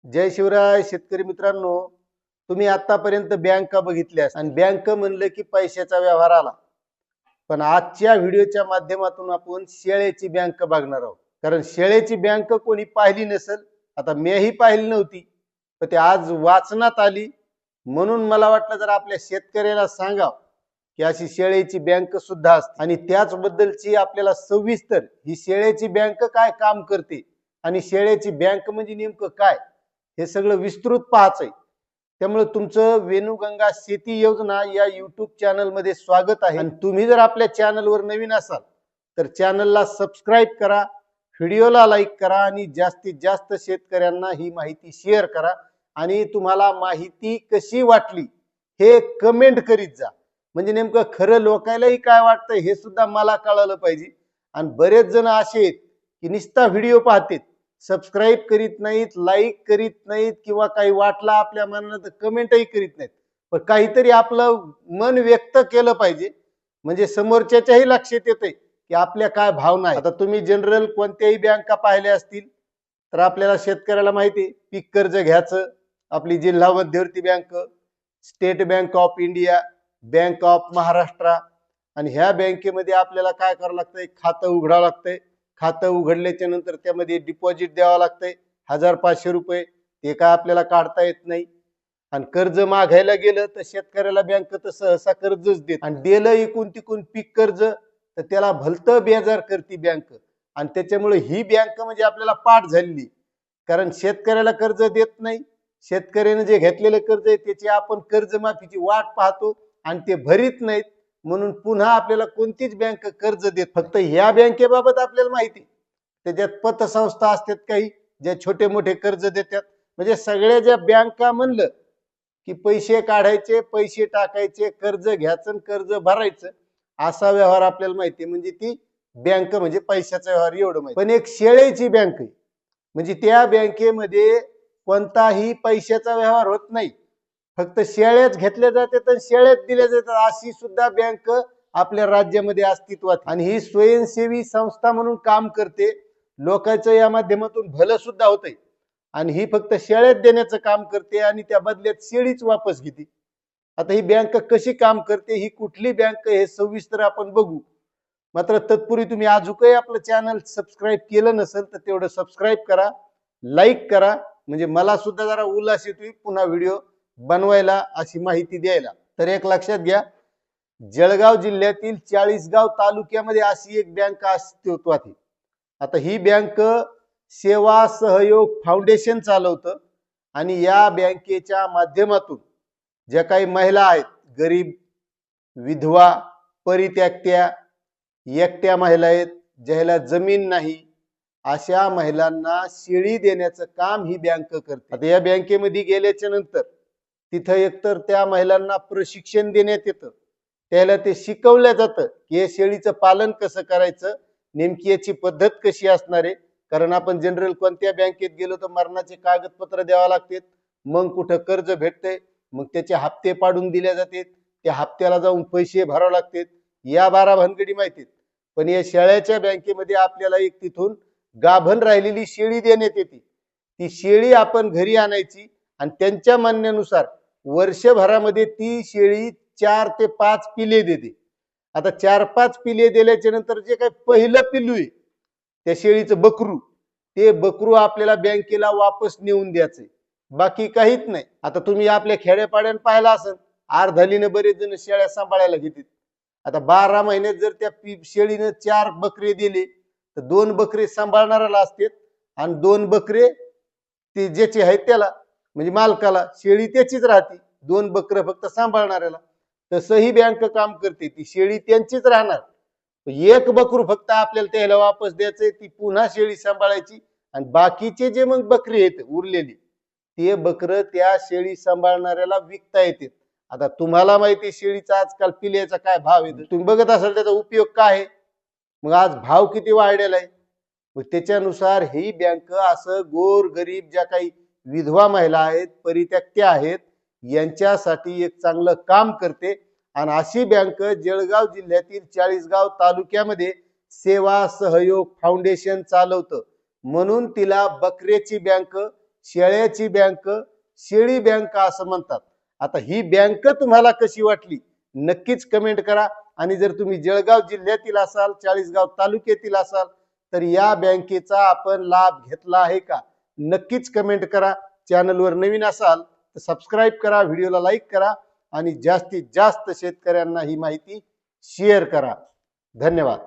जय शिवराय शेतकरी मित्रांनो. तुम्ही आतापर्यंत बँका बघितल्यास आणि बँक म्हणलं की पैशाचा व्यवहार आला. पण आजच्या व्हिडिओच्या माध्यमातून आपण शेळ्याची बँक बघणार आहोत. कारण शेळ्याची बँक कोणी पाहिली नसेल, आता मीही पाहिली नव्हती, पण ते आज वाचनात आली. म्हणून मला वाटलं जर आपल्या शेतकऱ्याला सांगावं की अशी शेळ्याची बँक सुद्धा असते आणि त्याचबद्दलची आपल्याला सविस्तर ही शेळ्याची बँक काय काम करते आणि शेळ्याची बँक म्हणजे नेमकं काय हे सगळं विस्तृत पाहायचंय. त्यामुळे तुमचं वेणुगंगा शेती योजना या युट्यूब चॅनल मध्ये स्वागत आहे. आणि तुम्ही जर आपल्या चॅनलवर नवीन असाल तर चॅनलला सबस्क्राईब करा, व्हिडिओला लाईक करा आणि जास्तीत जास्त शेतकऱ्यांना ही माहिती शेअर करा. आणि तुम्हाला माहिती कशी वाटली हे कमेंट करीत जा, म्हणजे नेमकं खरं लोकांनाही काय वाटतं हे सुद्धा मला कळालं पाहिजे. आणि बरेच जण असे आहेत की नुसता व्हिडिओ पाहतात, सबस्क्राईब करीत नाहीत, लाईक करीत नाहीत, किंवा काही वाटला आपल्या मनाला तर कमेंटही करीत नाहीत. पण काहीतरी आपलं मन व्यक्त केलं पाहिजे, म्हणजे समोरच्याच्याही लक्षात येते की आपल्या काय भावना आहेत. आता तुम्ही जनरल कोणत्याही बँका पाहिल्या असतील तर आपल्याला शेतकऱ्याला माहिती आहे पीक कर्ज घ्यायचं, आपली जिल्हा मध्यवर्ती bank, state bank of India, bank of Maharashtra. आणि ह्या बँकेमध्ये आपल्याला काय करावं लागतंय, खातं उघडावं लागतंय. खातं उघडल्याच्या नंतर त्यामध्ये डिपॉझिट द्यावं लागतंय 1500 रुपये. ते काय आपल्याला काढता येत नाही. आणि कर्ज मागायला गेलं तर शेतकऱ्याला बँक तर सहसा कर्जच देत, आणि दिलं इकून तिकून पीक कर्ज तर त्याला भलतं बेजार करते बँक. आणि त्याच्यामुळे ही बँक म्हणजे आपल्याला पाठ झालेली. कारण शेतकऱ्याला कर्ज देत नाही, शेतकऱ्याने जे घेतलेलं कर्ज आहे त्याची आपण कर्जमाफीची वाट पाहतो आणि ते भरीत नाहीत. म्हणून पुन्हा आपल्याला कोणतीच बँक कर्ज देत. फक्त ह्या बँकेबाबत आपल्याला माहिती, त्याच्यात पतसंस्था असतात काही ज्या छोटे मोठे कर्ज देतात. म्हणजे सगळ्या ज्या बँका म्हणलं की पैसे काढायचे, पैसे टाकायचे, कर्ज घ्यायचं, कर्ज भरायचं, असा व्यवहार आपल्याला माहिती. म्हणजे ती बँक म्हणजे पैशाचा व्यवहार एवढं माहिती. पण एक शेळ्याची बँक आहे, म्हणजे त्या बँकेमध्ये कोणताही पैशाचा व्यवहार होत नाही, फक्त शेळ्याच घेतल्या जातात आणि शेळ्याच दिल्या जातात. अशी सुद्धा बँक आपल्या राज्यामध्ये अस्तित्वात. आणि ही स्वयंसेवी संस्था म्हणून काम करते, लोकांचं या माध्यमातून भलं सुद्धा होतंय. आणि ही फक्त शेळ्यात देण्याचं काम करते आणि त्या बदल्यात शेळीच वापस घेते. आता ही बँक कशी काम करते, ही कुठली बँक हे सविस्तर आपण बघू. मात्र तत्पूर्वी तुम्ही अजूनही आपलं चॅनल सबस्क्राईब केलं नसेल तर तेवढं सबस्क्राईब करा, लाईक करा, म्हणजे मला सुद्धा जरा उल्हास येतोय पुन्हा व्हिडिओ बनवायला, अशी माहिती द्यायला. तर एक लक्षात घ्या, जळगाव जिल्ह्यातील चाळीसगाव तालुक्यामध्ये अशी एक बँक अस्तित्वात आहे. आता ही बँक सेवा सहयोग फाउंडेशन चालवतं. आणि या बँकेच्या माध्यमातून ज्या काही महिला आहेत, गरीब, विधवा, परित्याक्त्या, एकट्या महिला आहेत, ज्याला जमीन नाही, अशा महिलांना शेळी देण्याचं काम ही बँक करते. आता या बँकेमध्ये गेल्याच्या नंतर तिथं एकतर त्या महिलांना प्रशिक्षण देण्यात येतं, त्याला ते शिकवलं जातं की हे शेळीचं पालन कसं करायचं, नेमकी याची पद्धत कशी असणार आहे. कारण आपण जनरल कोणत्या बँकेत गेलो तर मरणाचे कागदपत्र द्यावं लागतात, मग कुठं कर्ज भेटते, मग त्याचे हप्ते पाडून दिले जातात, त्या हप्त्याला जाऊन पैसे भरावे लागतात, या 12 भानगडी माहितीत. पण या शेळ्याच्या बँकेमध्ये आपल्याला एक तिथून गाभण राहिलेली शेळी देण्यात येते. ती शेळी आपण घरी आणायची आणि त्यांच्या म्हणण्यानुसार वर्षभरामध्ये ती शेळी 4 ते 5 पिले देते. आता 4-5 पिले दिल्याच्या नंतर जे काही पहिलं पिल्लू आहे त्या शेळीचं बकरू, ते बकरू आपल्याला बँकेला वापस नेऊन द्यायचंय, बाकी काहीच नाही. आता तुम्ही आपल्या खेड्यापाड्यात पाहिला असेल, अर्धालीने बरेच जण शेळ्या सांभाळायला घेतात. आता 12 महिन्यात जर त्या शेळीनं 4 बकरे दिले तर 2 बकरे सांभाळणाऱ्याला असतात आणि 2 बकरे ते ज्याचे आहेत त्याला, म्हणजे मालकाला, शेळी त्याचीच राहते, 2 बकरं फक्त सांभाळणाऱ्याला. तसं ही बँक काम करते, ती शेळी त्यांचीच राहणार, एक बकरू फक्त आपल्याला त्याला वापस द्यायचंय, ती पुन्हा शेळी सांभाळायची. आणि बाकीचे जे मग बकरी आहेत उरलेली, ते बकरं त्या शेळी सांभाळणाऱ्याला विकता येते. आता तुम्हाला माहिती शेळीचा आजकाल पिल्याचा काय भाव येतो, तुम्ही बघत असाल त्याचा उपयोग काय आहे, मग आज भाव किती वाढलेला आहे. मग त्याच्यानुसार ही बँक असं गोर गरीब ज्या काही विधवा महिला आहेत, परित्याक्त्या आहेत, यांच्यासाठी एक चांगलं काम करते. आणि अशी बँक जळगाव जिल्ह्यातील चाळीसगाव तालुक्यामध्ये सेवा सहयोग फाउंडेशन चालवतं, म्हणून तिला बकऱ्याची बँक शेळ्याची बँक शेळी बँक असं म्हणतात. आता ही बँक तुम्हाला कशी वाटली नक्कीच कमेंट करा. आणि जर तुम्ही जळगाव जिल्ह्यातील असाल, चाळीसगाव तालुक्यातील असाल, तर या बँकेचा आपण लाभ घेतला आहे का नक्कीच कमेंट करा. चॅनलवर नवीन असाल तर सबस्क्राईब करा, व्हिडिओला लाईक करा आणि जास्तीत जास्त शेतकऱ्यांना ही माहिती शेअर करा. धन्यवाद.